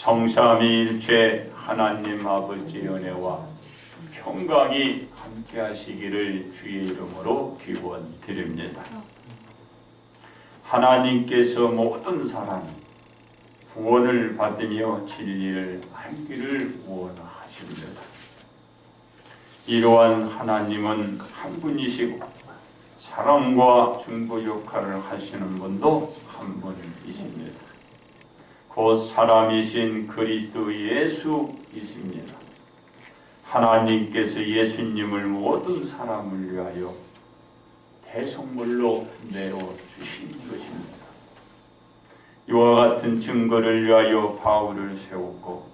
성삼위일체 하나님 아버지의 은혜와 평강이 함께 하시기를 주의 이름으로 기원드립니다. 하나님께서 모든 사람이 구원을 받으며 진리를 알기를 원하십니다. 이러한 하나님은 한 분이시고 사랑과 중보 역할을 하시는 분도 한 분이십니다. 곧 사람이신 그리스도 예수이십니다. 하나님께서 예수님을 모든 사람을 위하여 대속물로 내어주신 것입니다. 이와 같은 증거를 위하여 바울을 세웠고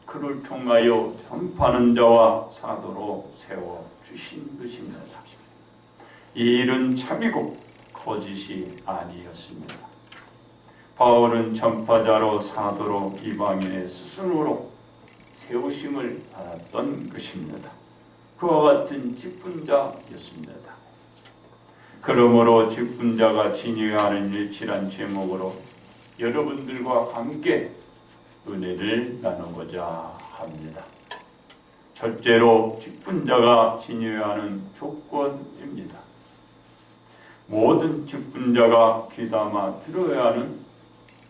그를 통하여 전파하는 자와 사도로 세워주신 것입니다. 이 일은 참이고 거짓이 아니었습니다. 바울은 전파자로 사도로 이방인의 스승으로 세우심을 받았던 것입니다. 그와 같은 직분자였습니다. 그러므로 직분자가 지녀야 하는 일치란 제목으로 여러분들과 함께 은혜를 나누고자 합니다. 첫째로 직분자가 지녀야 하는 조건입니다. 모든 직분자가 귀담아 들어야 하는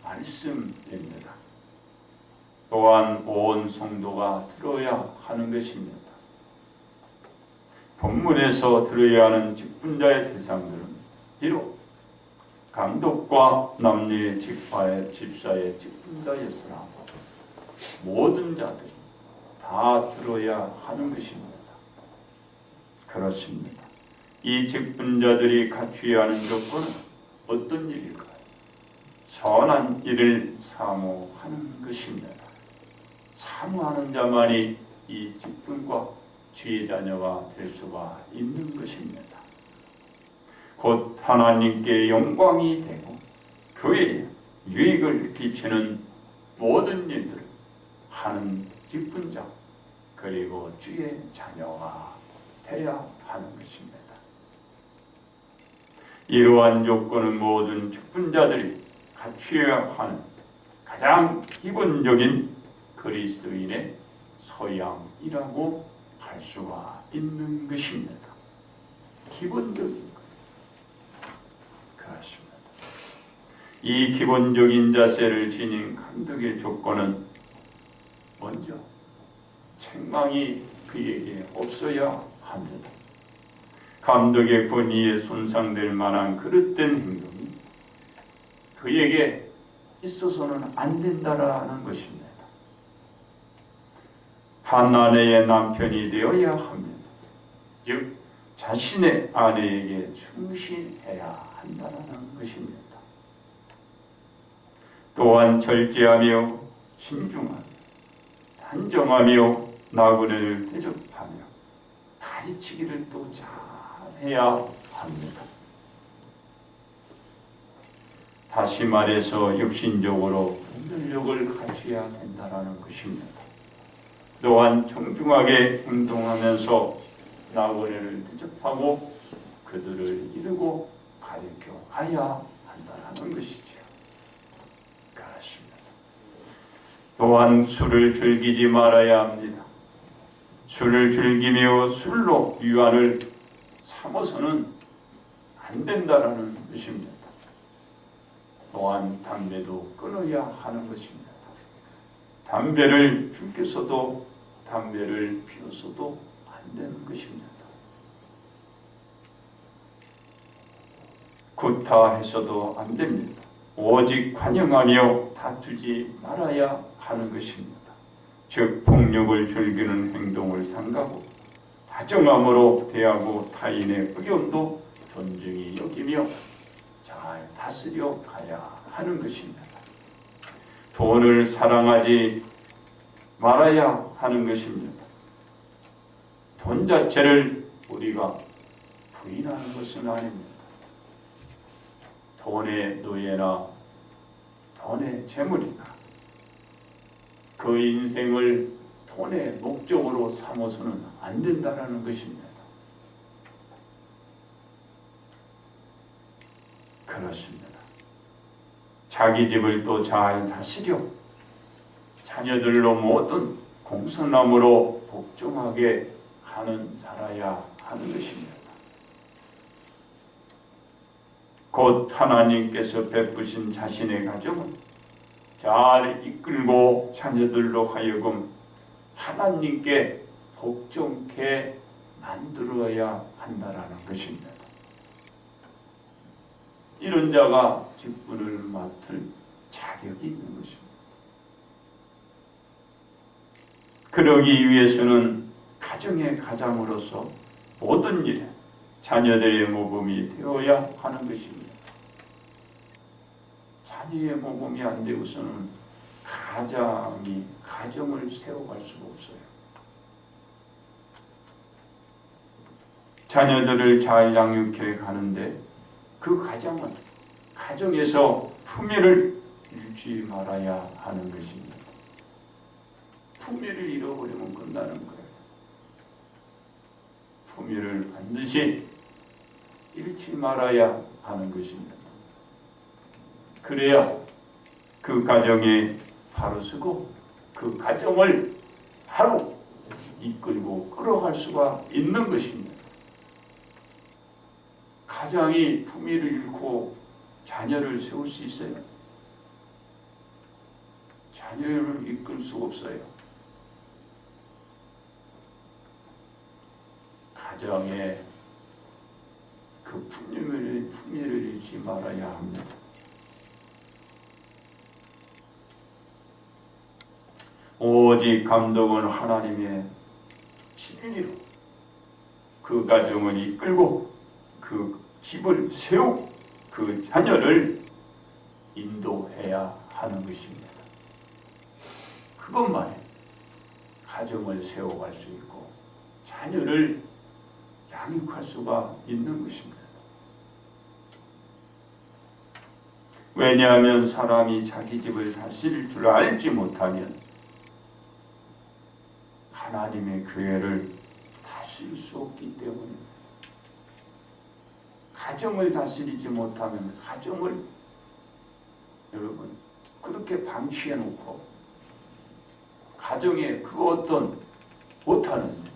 말씀입니다. 또한 온 성도가 들어야 하는 것입니다. 본문에서 들어야 하는 직분자의 대상들은 비록 감독과 남녀의 집사의 직분자였으나 모든 자들이 다 들어야 하는 것입니다. 그렇습니다. 이 직분자들이 갖추어야 하는 조건은 어떤 일일까요? 선한 일을 사모하는 것입니다. 사모하는 자만이 이 직분과 주의 자녀가 될 수가 있는 것입니다. 곧 하나님께 영광이 되고 교회에 유익을 끼치는 모든 일들을 하는 직분자 그리고 주의 자녀가 되어야 하는 것입니다. 이러한 조건은 모든 직분자들이 갖추어야 하는 가장 기본적인 그리스도인의 소양이라고 할 수가 있는 것입니다. 기본적인 것. 그렇습니다. 이 기본적인 자세를 지닌 감독의 조건은 먼저 책망이 그에게 없어야 합니다. 감독의 권위에 손상될 만한 그릇된 행동이 그에게 있어서는 안 된다라는 것입니다. 한 아내의 남편이 되어야 합니다. 즉 자신의 아내에게 충실해야 한다는 것입니다. 또한 절제하며 신중하며 단정하며 나그네를 대접하며 가르치기를 또 잘해야 합니다. 다시 말해서 육신적으로 분별력을 갖춰야 된다는 것입니다. 또한 정중하게 행동하면서 나그네를 대접하고 그들을 이루고 가르쳐 가야 한다는 것이죠. 그렇습니다. 또한 술을 즐기지 말아야 합니다. 술을 즐기며 술로 유한을 삼아서는 안 된다는 것입니다. 또한 담배도 끊어야 하는 것입니다. 담배를 죽겠어도 담배를 피웠어도 안 되는 것입니다. 구타해서도 안 됩니다. 오직 환영하며 다투지 말아야 하는 것입니다. 즉 폭력을 즐기는 행동을 삼가고 다정함으로 대하고 타인의 의견도 존중히 여기며 잘 다스려 가야 하는 것입니다. 돈을 사랑하지 말아야 하는 것입니다. 돈 자체를 우리가 부인하는 것은 아닙니다. 돈의 노예나 돈의 재물이나 그 인생을 돈의 목적으로 삼아서는 안 된다는 것입니다. 그렇습니다. 자기 집을 또 잘 다스려 자녀들로 모든 공손함으로 복종하게 하는 자라야 하는 것입니다. 곧 하나님께서 베푸신 자신의 가정은 잘 이끌고 자녀들로 하여금 하나님께 복종케 만들어야 한다라는 것입니다. 이런 자가 직분을 맡을 자격이 있는 것입니다. 그러기 위해서는 가정의 가장으로서 모든 일에 자녀들의 모범이 되어야 하는 것입니다. 자녀의 모범이 안 되고서는 가정을 세워갈 수가 없어요. 자녀들을 잘 양육해 가는데 그 가정에서 품위를 잃지 말아야 하는 것입니다. 품위를 잃어버리면 끝나는 거예요. 품위를 반드시 잃지 말아야 하는 것입니다. 그래야 그 가정에 바로 서고 그 가정을 바로 이끌고 끌어갈 수가 있는 것입니다. 가장이 품위를 잃고 자녀를 세울 수 있어요? 자녀를 이끌 수 없어요. 가정에 그 품위를 잃지 말아야 합니다. 오직 감독은 하나님의 진리로 그 가정을 이끌고 그 집을 세우고 그 자녀를 인도해야 하는 것입니다. 그것만이 가정을 세워갈 수 있고 자녀를 양육할 수가 있는 것입니다. 왜냐하면 사람이 자기 집을 다스릴 줄 알지 못하면 하나님의 교회를 다스릴 수 없기 때문입니다. 가정을 다스리지 못하면 가정을 여러분 그렇게 방치해 놓고 가정에 그 어떤 못하는데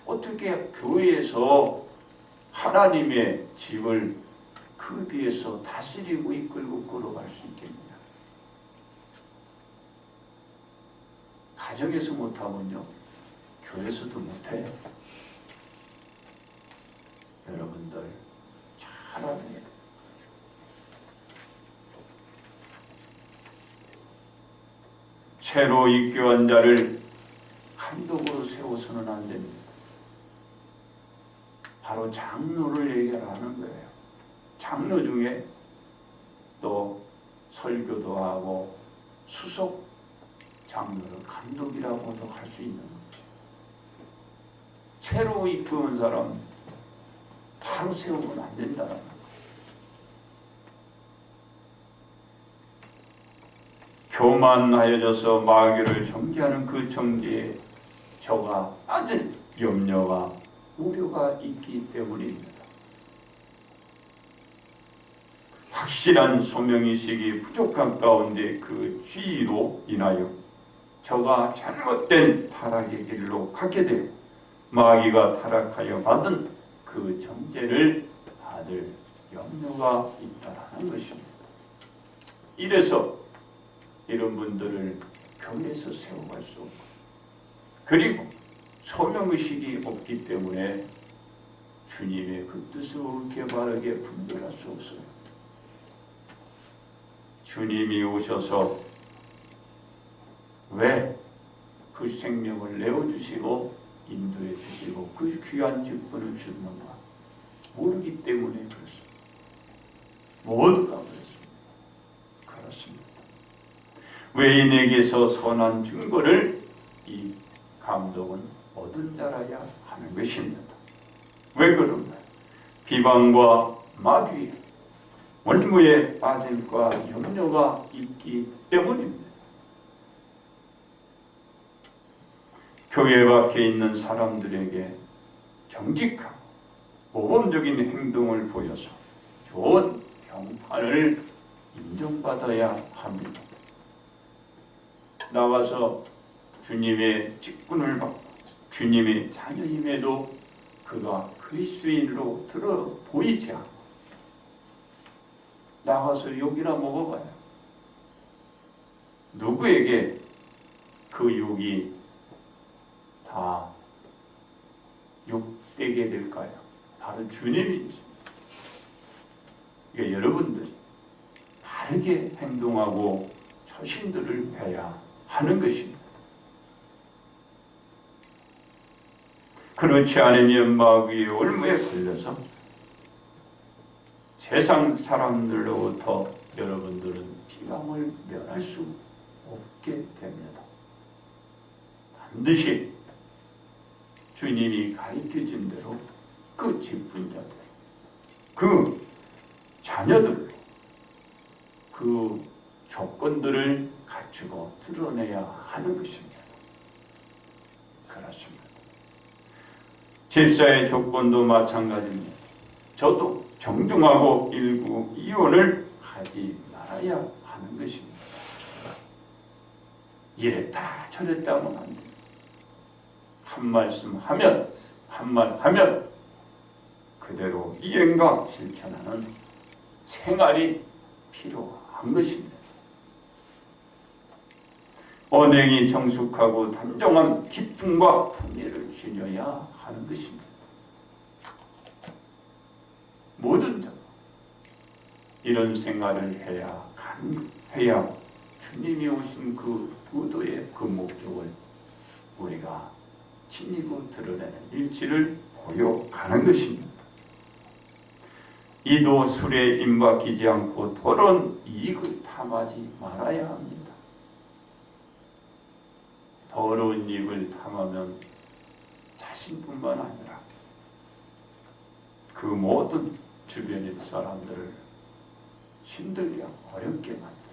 어떻게 교회에서 하나님의 집을 그 뒤에서 다스리고 이끌고 끌어갈 수 있겠느냐. 가정에서 못하면요 교회에서도 못해요. 여러분들 잘 알아야 돼요. 새로 입교한 자를 감독으로 세워서는 안 됩니다. 바로 장로를 얘기하는 거예요. 장로 중에 또 설교도 하고 수석 장로를 감독이라고도 할 수 있는 거죠. 새로 입교한 사람 바로 세우면 안 된다는 거예요. 교만하여져서 마귀를 정죄하는 그 정죄에 저가 빠진 염려와 우려가 있기 때문입니다. 확실한 소명의식이 부족한 가운데 그 죄로 인하여 저가 잘못된 타락의 길로 가게 되고 마귀가 타락하여 받은 그 정죄를 받을 염려가 있다는 것입니다. 이래서 이런 분들을 교회에서 세워갈 수 없고 그리고 소명의식이 없기 때문에 주님의 그 뜻을 옳게 바르게 분별할 수 없어요. 주님이 오셔서 왜 그 생명을 내어주시고 인도해 주시고 그 귀한 직분을 주는가 모르기 때문에 그렇습니다. 모두가 그렇습니다. 그렇습니다. 외인에게서 선한 증거를 이 감독은 얻은 자라야 하는 것입니다. 왜 그런가요? 비방과 마귀, 원무에 빠질까 염려가 있기 때문입니다. 교회 밖에 있는 사람들에게 정직하고 모범적인 행동을 보여서 좋은 평판을 인정받아야 합니다. 나가서 주님의 직분을 받고 주님의 자녀임에도 그가 그리스도인으로 들어 보이지 않고 나가서 욕이나 먹어봐요. 누구에게 그 욕이 다 욕되게 될까요? 바로 주님이지. 그러니까 여러분들이 바르게 행동하고 처신들을 해야 하는 것입니다. 그렇지 않으면 마귀의 올무에 걸려서 세상 사람들로부터 여러분들은 비방을 면할 수 없게 됩니다. 반드시 주님이 가르쳐준 대로 그 직분자들, 그 자녀들, 그 조건들을 갖추고 드러내야 하는 것입니다. 그렇습니다. 집사의 조건도 마찬가지입니다. 저도 정중하고 일구 이혼을 하지 말아야 하는 것입니다. 이랬다 저랬다 하면 안 됩니다. 한 말씀 하면 한 말 하면 그대로 이행과 실천하는 생활이 필요한 것입니다. 언행이 정숙하고 단정한 기쁨과 풍요를 지녀야 하는 것입니다. 뭐든 이런 생활을 해야 주님이 오신 그 의도의 그 목적을 우리가 지니고 드러내는 일치를 보여가는 것입니다. 이도 술에 임박이지 않고 토론 이익을 탐하지 말아야 합니다. 더러운 이익을 탐하면 자신뿐만 아니라 그 모든 주변의 사람들을 힘들게 어렵게 만들어요.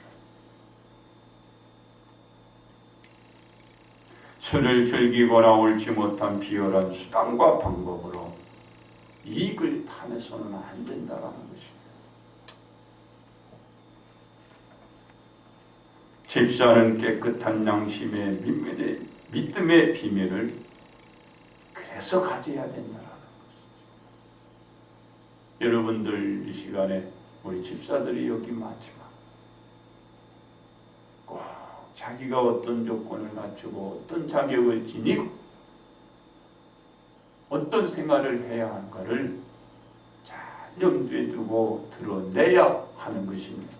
술을 즐기거나 옳지 못한 비열한 수단과 방법으로 이익을 탐해서는 안 된다는 것입니다. 집사는 깨끗한 양심의 믿음의 비밀을 그래서 가져야 된다는 것입니다. 여러분들 이 시간에 우리 집사들이 여기 많지만 꼭 자기가 어떤 조건을 갖추고 어떤 자격을 지니고 어떤 생활을 해야 하는가를 잘 염두에 두고 드러내야 하는 것입니다.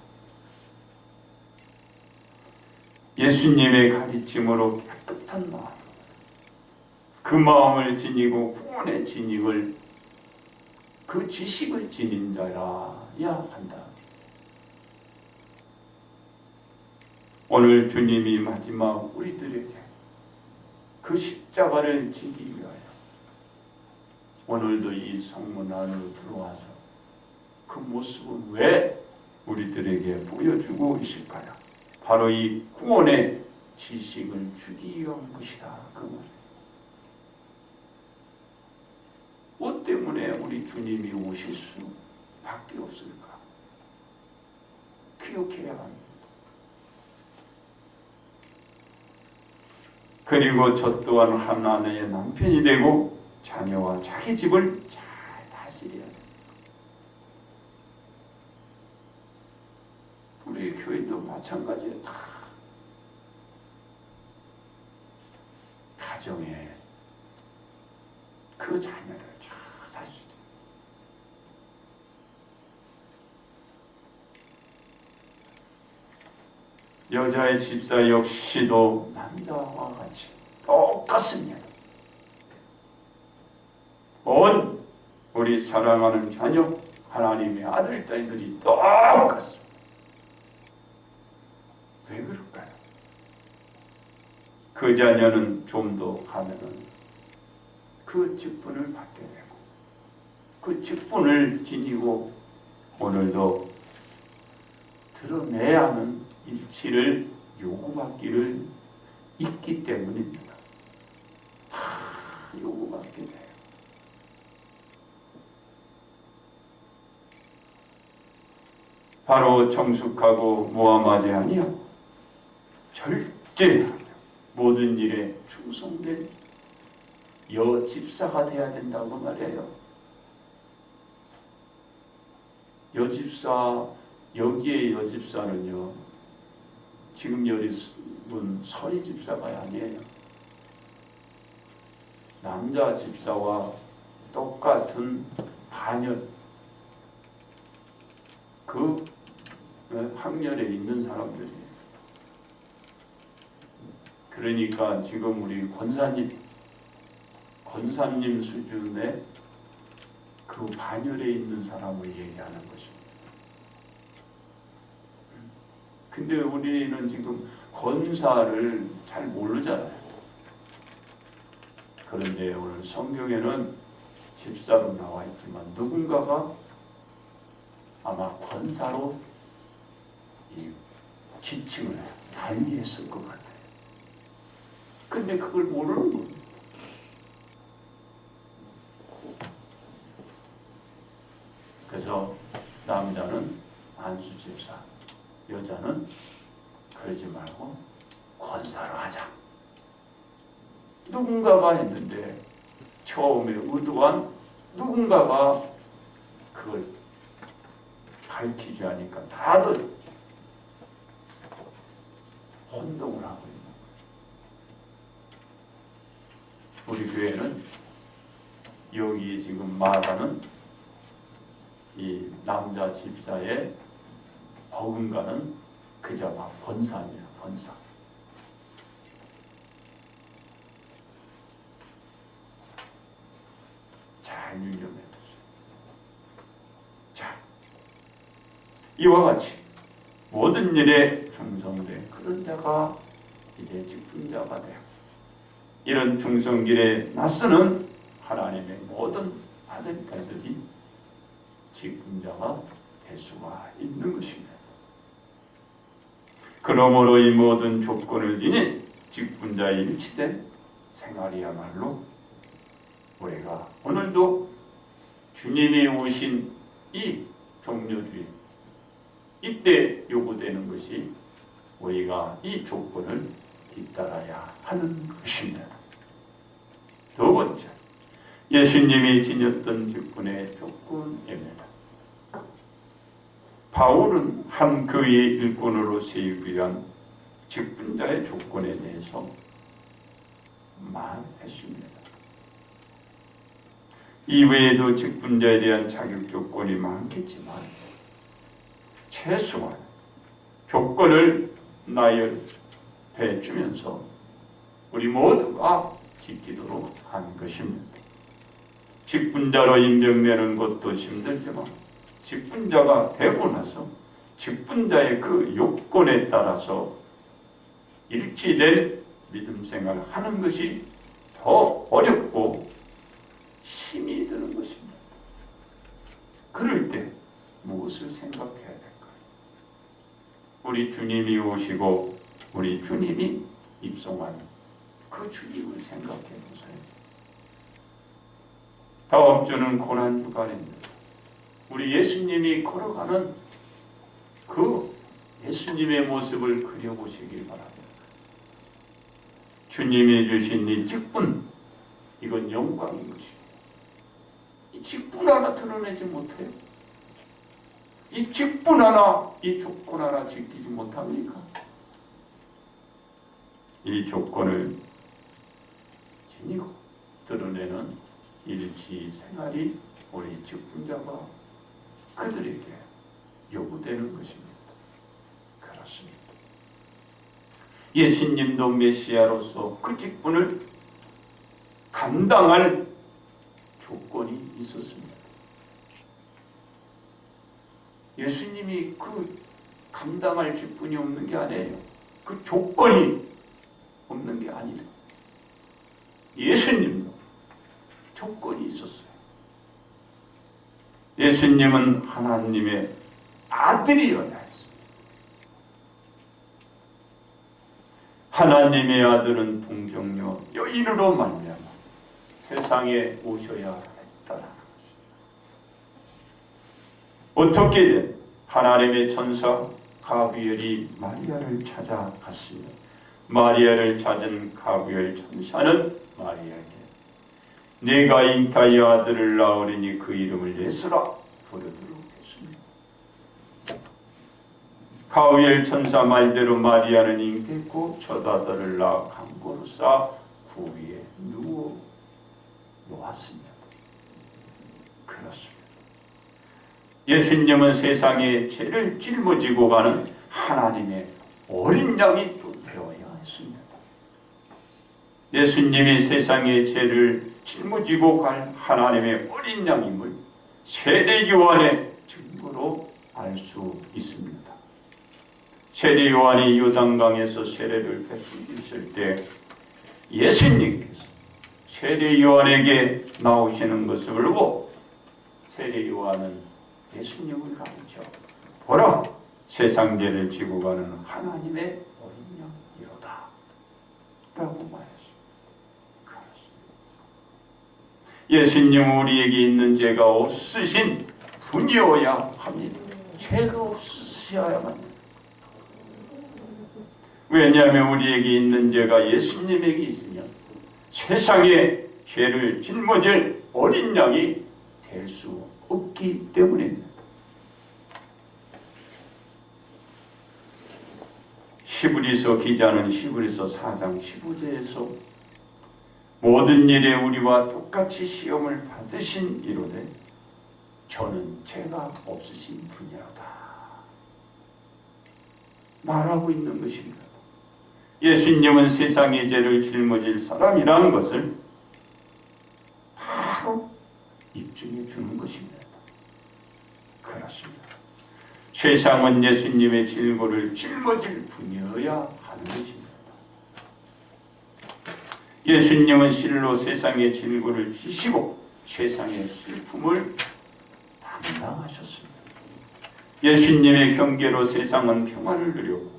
예수님의 가르침으로 깨끗한 마음, 그 마음을 지니고 구원의 진익을 그 지식을 지닌 자라야 한다. 오늘 주님이 마지막 우리들에게 그 십자가를 지기 위하여 오늘도 이 성문 안으로 들어와서 그 모습은 왜 우리들에게 보여주고 있을까요? 바로 이 구원의 지식을 주기 위한 것이다. 그 말. 뭐 때문에 우리 주님이 오실 수밖에 없을까? 기억해야 합니다. 그리고 저 또한 한 아내의 남편이 되고 자녀와 자기 집을 잘 다스려야 됩니다. 우리 교회도 마찬가지예요. 다 가정에 그 자녀를 잘 다스려야 됩니다. 여자의 집사 역시도 남자와 같이 똑같습니다. 온 우리 사랑하는 자녀 하나님의 아들 딸들이 똑같습니다. 왜 그럴까요? 그 자녀는 좀 더 가면은 그 직분을 받게 되고 그 직분을 지니고 오늘도 드러내야 하는 일치를 요구받기를 있기 때문입니다. 요구받게 돼요. 바로 정숙하고 모함하지 아니요 절제 모든 일에 충성된 여집사가 돼야 된다고 말해요. 여집사, 여기에 여집사는요, 지금 여리분 서리 집사가 아니에요. 남자 집사와 똑같은 반열, 그 학렬에 있는 사람들이에요. 그러니까 지금 우리 권사님 수준의 그 반열에 있는 사람을 얘기하는 것입니다. 근데 우리는 지금 권사를 잘 모르잖아요. 그런데 오늘 성경에는 집사로 나와 있지만 누군가가 아마 권사로 이 지칭을 달리했을 것 같아요. 근데 그걸 모르는 거예요. 그래서 남자는 안수 집사, 여자는 그러지 말고 권사로 하자. 누군가가 했는데 처음에 의도한 누군가가 그걸 밝히지 않으니까 다들 혼동을 하고 있는 거예요. 우리 교회는 여기 지금 말하는 이 남자 집사의 어근가는 그자가 권사입니다. 권사. 잘 유념해 두세요. 자, 이와 같이 모든 일에 충성된 그런 자가 이제 직분자가 돼요. 이런 충성길에 나서는 하나님의 모든 아들들이 직분자가 될 수가 있는 것입니다. 그러므로 이 모든 조건을 지닌 직분자의 일치된 생활이야말로 우리가 오늘도 주님이 오신 이 종료주의 이때 요구되는 것이 우리가 이 조건을 뒤따라야 하는 것입니다. 두 번째, 예수님이 지녔던 직분의 조건입니다. 바울은 한 교회의 일꾼으로 세우기 위한 직분자의 조건에 대해서 말했습니다. 이외에도 직분자에 대한 자격 조건이 많겠지만 최소한 조건을 나열해 주면서 우리 모두가 지키도록 한 것입니다. 직분자로 임명되는 것도 힘들지만 직분자가 되고 나서 직분자의 그 요건에 따라서 일치된 믿음 생활을 하는 것이 더 어렵고 힘이 드는 것입니다. 그럴 때 무엇을 생각해야 될까? 우리 주님이 오시고 우리 주님이 입성한 그 주님을 생각해 보세요. 다음 주는 고난주간입니다. 우리 예수님이 걸어가는 그 예수님의 모습을 그려보시길 바랍니다. 주님이 주신 이 직분, 이건 영광인 것입니다. 이 직분 하나 드러내지 못해요. 이 직분 하나, 이 조건 하나 지키지 못합니까? 이 조건을 지니고 드러내는 일치 생활이 우리 직분자가 그들에게 요구되는 것입니다. 그렇습니다. 예수님도 메시아로서 그 직분을 감당할 조건이 있었습니다. 예수님이 그 감당할 직분이 없는 게 아니에요. 그 조건이 없는 게 아니다. 예수님도 조건이 있었어요. 예수님은 하나님의 아들이어야 했습니다. 하나님의 아들은 동정녀 여인으로 말미암아 세상에 오셔야 했다라는 것입니다. 어떻게든 하나님의 천사 가브리엘이 마리아를 찾아갔으며 마리아를 찾은 가브리엘 천사는 마리아에게 네가 잉타의 아들을 낳으리니 그 이름을 예수라 부르도록 했습니다. 가브리엘 천사 말대로 마리아는 잉태했고 첫 아들을 낳아 강고로 싸 그 위에 누워 놓았습니다. 그렇습니다. 예수님은 세상의 죄를 짊어지고 가는 하나님의 어린 양이 또 되어야 했습니다. 예수님이 세상의 죄를 짊어지고 갈 하나님의 어린 양임을 세례 요한의 증거로 알 수 있습니다. 세례 요한이 요단강에서 세례를 베풀었을 때 예수님께서 세례 요한에게 나오시는 것을 보고 세례 요한은 예수님을 가르쳐 보라, 세상 죄를 지고 가는 하나님의 어린 양이로다 라고 말했습니다. 예수님은 우리에게 있는 죄가 없으신 분이어야 합니다. 죄가 없으셔야만 합니다. 왜냐하면 우리에게 있는 죄가 예수님에게 있으면 세상에 죄를 짊어질 어린 양이 될 수 없기 때문입니다. 히브리서 기자는 히브리서 4장 15절에서 모든 일에 우리와 똑같이 시험을 받으신 이로되 저는 죄가 없으신 분이로다 말하고 있는 것입니다. 예수님은 세상의 죄를 짊어질 사람이라는 것을 바로 입증해 주는 것입니다. 그렇습니다. 세상은 예수님의 질고를 짊어질 분이어야 하는 것입니다. 예수님은 실로 세상의 질고를 지시고 세상의 슬픔을 담당하셨습니다. 예수님의 경계로 세상은 평안을 누렸고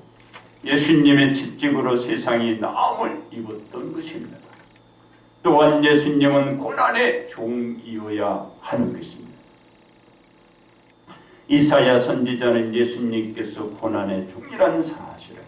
예수님의 채찍으로 세상이 나음을 입었던 것입니다. 또한 예수님은 고난의 종이어야 하는 것입니다. 이사야 선지자는 예수님께서 고난의 종이라는 사실을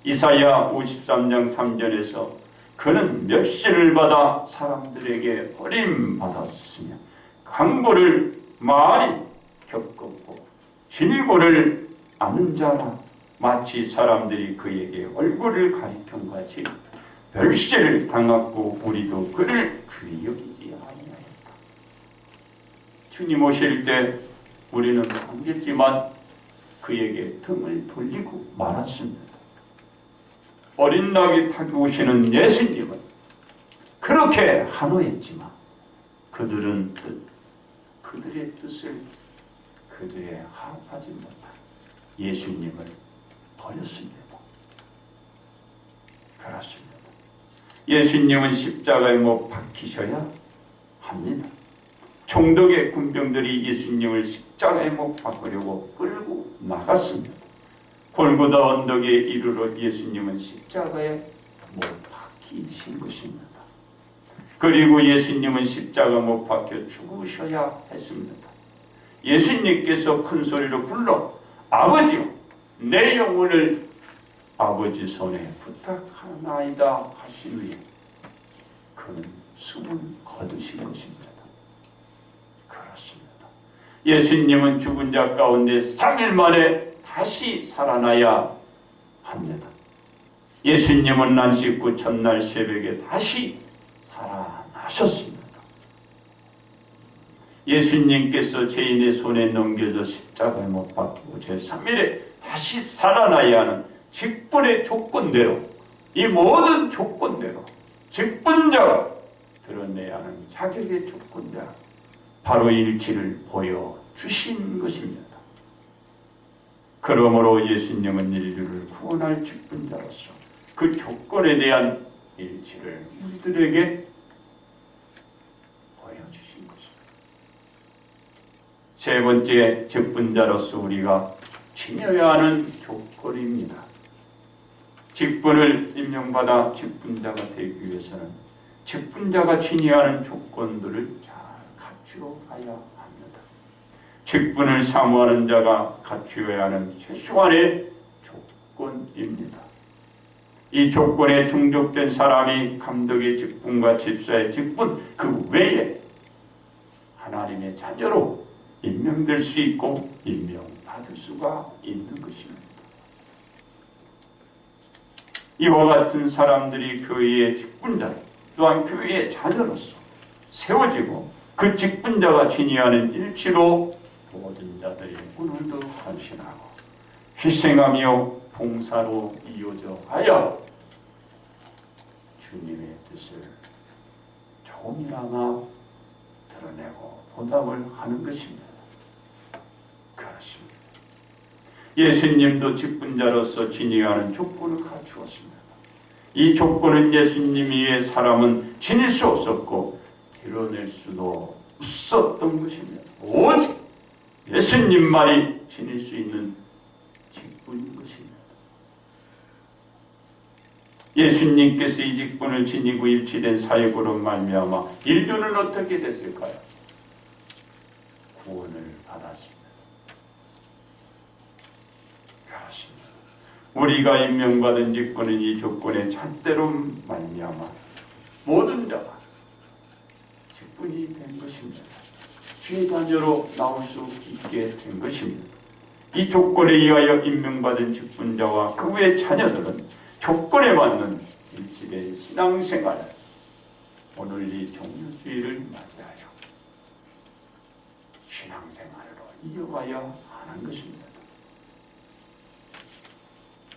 이사야 53장 3절에서 그는 멸시를 받아 사람들에게 버림받았으며 강고를 많이 겪었고 질고를 아는 자라 마치 사람들이 그에게 얼굴을 가리킨 같이 멸시를 당하고 우리도 그를 귀히 여기지 아니하였다. 주님 오실 때 우리는 안겠지만 그에게 등을 돌리고 말았습니다. 어린 낙이 타고 오시는 예수님은 그렇게 한호했지만 그들의 뜻을 그들의 합하지 못한 예수님을 버렸습니다. 그렇습니다. 예수님은 십자가에 못 박히셔야 합니다. 총독의 군병들이 예수님을 십자가에 못 박으려고 끌고 나갔습니다. 골고다 언덕에 이르러 예수님은 십자가에 못 박히신 것입니다. 그리고 예수님은 십자가 못 박혀 죽으셔야 했습니다. 예수님께서 큰 소리로 불러 아버지요 내 영혼을 아버지 손에 부탁하나이다 하신 후에 그는 숨을 거두신 것입니다. 그렇습니다. 예수님은 죽은 자 가운데 3일 만에 다시 살아나야 합니다. 예수님은 날 씻고 첫날 새벽에 다시 살아나셨습니다. 예수님께서 죄인의 손에 넘겨져 십자가에 못 박히고 제3일에 다시 살아나야 하는 직분의 조건대로 이 모든 조건대로 직분자가 드러내야 하는 자격의 조건대로 바로 일치를 보여주신 것입니다. 그러므로 예수님은 인류를 구원할 직분자로서 그 조건에 대한 일치를 우리들에게 보여주신 것입니다. 세 번째 직분자로서 우리가 지녀야 하는 조건입니다. 직분을 임명받아 직분자가 되기 위해서는 직분자가 지녀야 하는 조건들을 잘 갖추어 가야 합니다. 직분을 사모하는 자가 갖추어야 하는 최소한의 조건입니다. 이 조건에 충족된 사람이 감독의 직분과 집사의 직분 그 외에 하나님의 자녀로 임명될 수 있고 임명받을 수가 있는 것입니다. 이와 같은 사람들이 교회의 직분자 또한 교회의 자녀로서 세워지고 그 직분자가 지니하는 일치로 모든 자들이 오늘도 헌신하고 희생하며 봉사로 이어져 가야 주님의 뜻을 조금이나마 드러내고 보답을 하는 것입니다. 그렇습니다. 예수님도 직분자로서 지니하는 조건을 갖추었습니다. 이 조건은 예수님 위에 사람은 지닐 수 없었고 드러낼 수도 없었던 것입니다. 오직 예수님만이 지닐 수 있는 직분인 것입니다. 예수님께서 이 직분을 지니고 일치된 사역으로 말미암아 인류는 어떻게 됐을까요? 구원을 받았습니다. 그렇습니다. 우리가 임명받은 직분은 이 조건의 잣대로 말미암아 모든 자가 직분이 된 것입니다. 주의 자녀로 나올 수 있게 된 것입니다. 이 조건에 의하여 임명받은 직분자와 그 외 자녀들은 조건에 맞는 일치된 신앙생활, 오늘 이 종료주의를 맞이하여 신앙생활로 이어가야 하는 것입니다.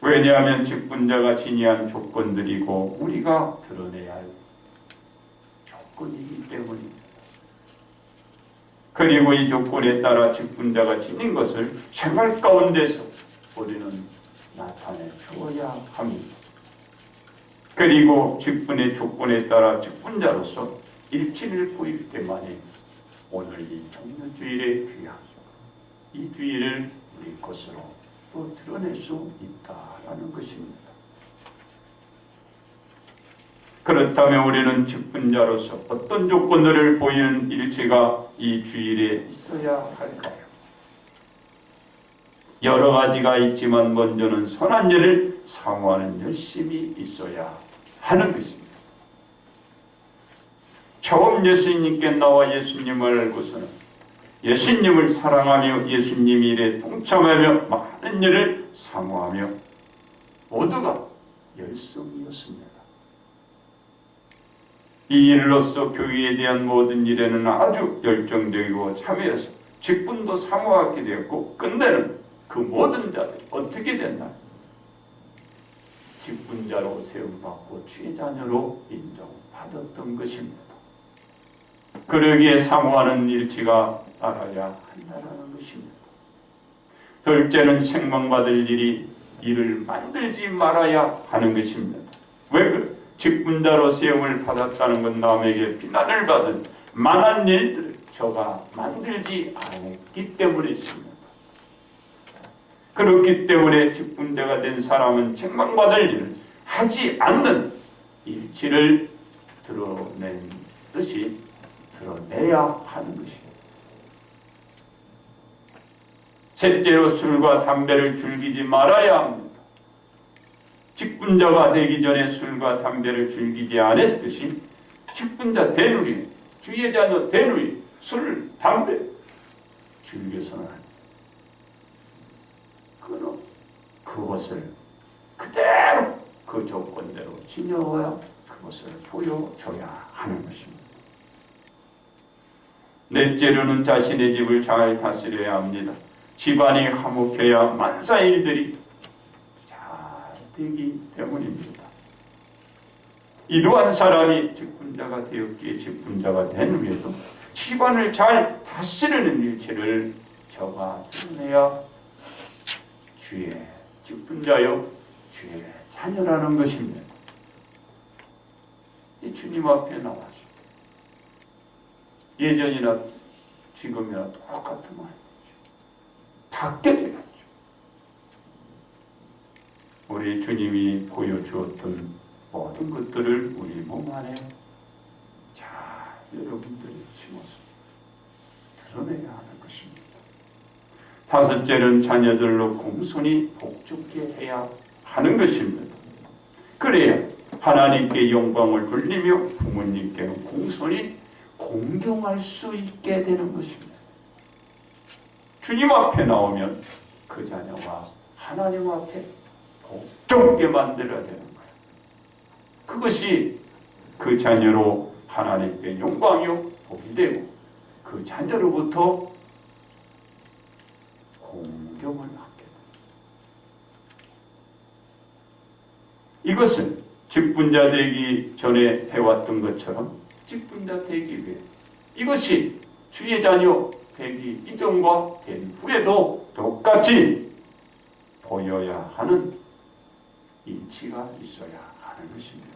왜냐하면 직분자가 지니한 조건들이고 우리가 드러내야 할 조건이기 때문입니다. 그리고 이 조건에 따라 직분자가 지닌 것을 생활 가운데서 우리는 나타내 주어야 합니다. 그리고 직분의 조건에 따라 직분자로서 일치를 보일 때만이 오늘 이 종료주일의 귀한 이 주일을 우리 것으로 또 드러낼 수 있다라는 것입니다. 그렇다면 우리는 직분자로서 어떤 조건들을 보이는 일치가 이 주일에 있어야 할까요? 여러 가지가 있지만 먼저는 선한 일을 사모하는 열심이 있어야 하는 것입니다. 처음 예수님께 나와 예수님을 알고서는 예수님을 사랑하며 예수님 일에 동참하며 많은 일을 사모하며 모두가 열성이었습니다. 이 일로서 교회에 대한 모든 일에는 아주 열정적이고 참여해서 직분도 사모하게 되었고 끝내는 그 모든 자들이 어떻게 됐나? 직분자로 세움받고 주의 자녀로 인정받았던 것입니다. 그러기에 사모하는 일치가 알아야 한다는 것입니다. 둘째는 생망받을 일을 만들지 말아야 하는 것입니다. 왜 그래? 직분자로 세움을 받았다는 건 남에게 비난을 받은 만한 일들을 저가 만들지 않았기 때문에 있습니다. 그렇기 때문에 직분자가 된 사람은 책망받을 일을 하지 않는 일치를 드러낸 듯이 드러내야 하는 것입니다. 셋째로 술과 담배를 즐기지 말아야 합니다. 직분자가 되기 전에 술과 담배를 즐기지 않았듯이 직분자 된 후에 주의 자녀 된 후에 술, 담배 즐겨서는 합니다. 그것을 그대로 그 조건대로 지녀야 그것을 보여줘야 하는 것입니다. 넷째로는 자신의 집을 잘 다스려야 합니다. 집안이 화목해야 만사 일들이 잘 되기 때문입니다. 이러한 사람이 직분자가 되었기에 직분자가 된 후에도 집안을 잘 다스리는 일체를 저가 드러내야 주의 직분자여 주의 자녀라는 것입니다. 이 주님 앞에 나와서 예전이나 지금이나 똑같은 말이죠. 받게 되었죠. 우리 주님이 보여주었던 모든 것들을 우리 몸 안에 잘 여러분들이 심어서 드러내야 하는 것입니다. 다섯째는 자녀들로 공손히 복종케 해야 하는 것입니다. 그래야 하나님께 영광을 돌리며 부모님께는 공손히 공경할 수 있게 되는 것입니다. 주님 앞에 나오면 그 자녀가 하나님 앞에 복종하게 만들어야 되는 거예요. 그것이 그 자녀로 하나님께 영광이요 복이 되고 그 자녀로부터 공경을 받게 됩니다. 이것은 직분자 되기 전에 해왔던 것처럼 직분자 되기 위해 이것이 주의 자녀 되기 이전과 된 후에도 똑같이 보여야 하는 인치가 있어야 하는 것입니다.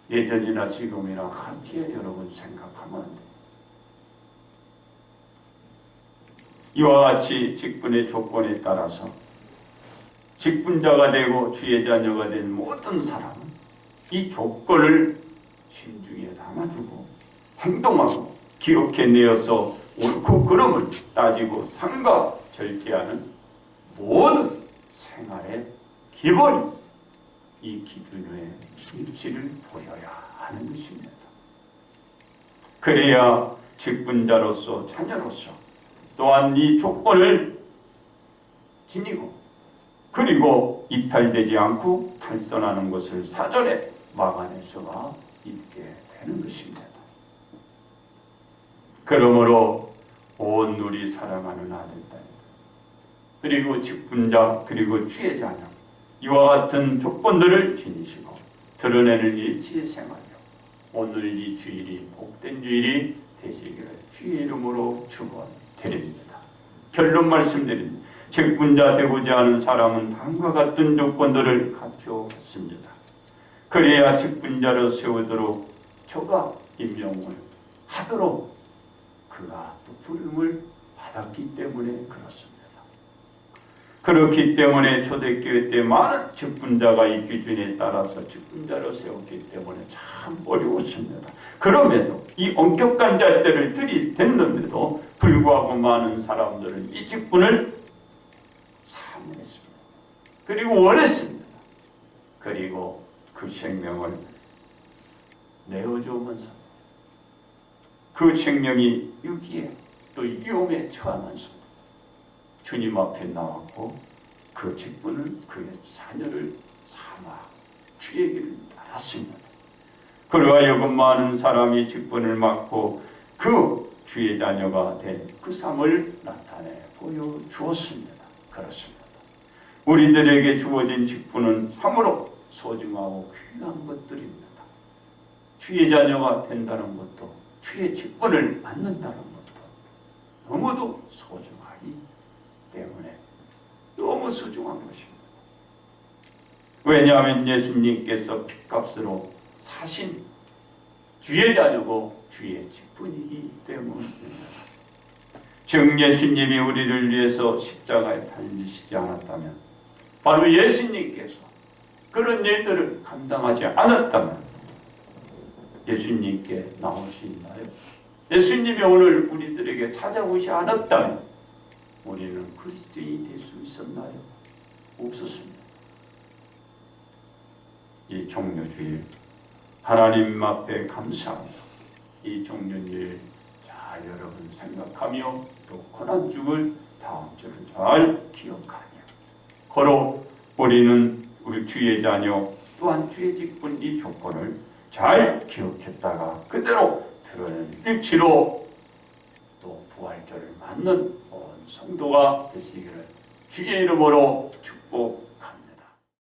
예전이나 지금이나 함께 여러분 생각하면 안 돼요. 이와 같이 직분의 조건에 따라서 직분자가 되고 주의 자녀가 된 모든 사람은 이 조건을 심중에 담아두고 행동하고 기억해내어서 옳고 그름을 따지고 삼가 절제하는 모든 생활의 기본이 이 기준의 일치를 보여야 하는 것입니다. 그래야 직분자로서 자녀로서 또한 이 조건을 지니고 그리고 이탈되지 않고 탈선하는 것을 사전에 막아낼 수가 있게 되는 것입니다. 그러므로 온 누리 사랑하는 아들, 딸 그리고 직분자 그리고 주의 자녀 이와 같은 조건들을 지니시고 드러내는 일치의 생활로 오늘 이 주일이 복된 주일이 되시기를 주의 이름으로 축원드립니다. 결론 말씀드립니다. 직분자 되고자 하는 사람은 다음과 같은 조건들을 갖추었습니다. 그래야 직분자로 세우도록 저가 임명을 하도록 그가 또 부름을 받았기 때문에 그렇습니다. 그렇기 때문에 초대교회 때 많은 직분자가 이 기준에 따라서 직분자로 세웠기 때문에 참 어려웠습니다. 그럼에도 이 엄격한 잣대를 들이댔는데도 불구하고 많은 사람들은 이 직분을 사모했습니다. 그리고 원했습니다. 그리고 그 생명을 내어주면서 그 생명이 유기에 또 위험에 처하면서 주님 앞에 나왔고 그 직분을 그의 자녀를 삼아 주의 길을 따랐습니다. 그러하여금 많은 사람이 직분을 맡고 그 주의 자녀가 된 그 삶을 나타내 보여주었습니다. 그렇습니다. 우리들에게 주어진 직분은 참으로 소중하고 귀한 것들입니다. 주의 자녀가 된다는 것도 주의 직분을 맡는다는 것도 너무도 소중하기 때문에 너무 소중한 것입니다. 왜냐하면 예수님께서 핏값으로 사신 주의 자녀고 주의 직분이기 때문입니다. 즉 예수님이 우리를 위해서 십자가에 달리시지 않았다면 바로 예수님께서 그런 일들을 감당하지 않았다면 예수님께 나올 수 있나요? 예수님이 오늘 우리들에게 찾아오지 않았다면 우리는 그리스도인이 될 수 있었나요? 없었습니다. 이 종료주일 하나님 앞에 감사합니다. 이 종료주일 잘 여러분 생각하며 또 고난주를 다음 주를 잘 기억하며 고로 우리는 우리 주의 자녀 또한 주의 직분 이 조건을 잘 기억했다가 그대로 드러낸 일치로 또 부활절을 맞는 온 성도가 되시기를 주의 이름으로 축복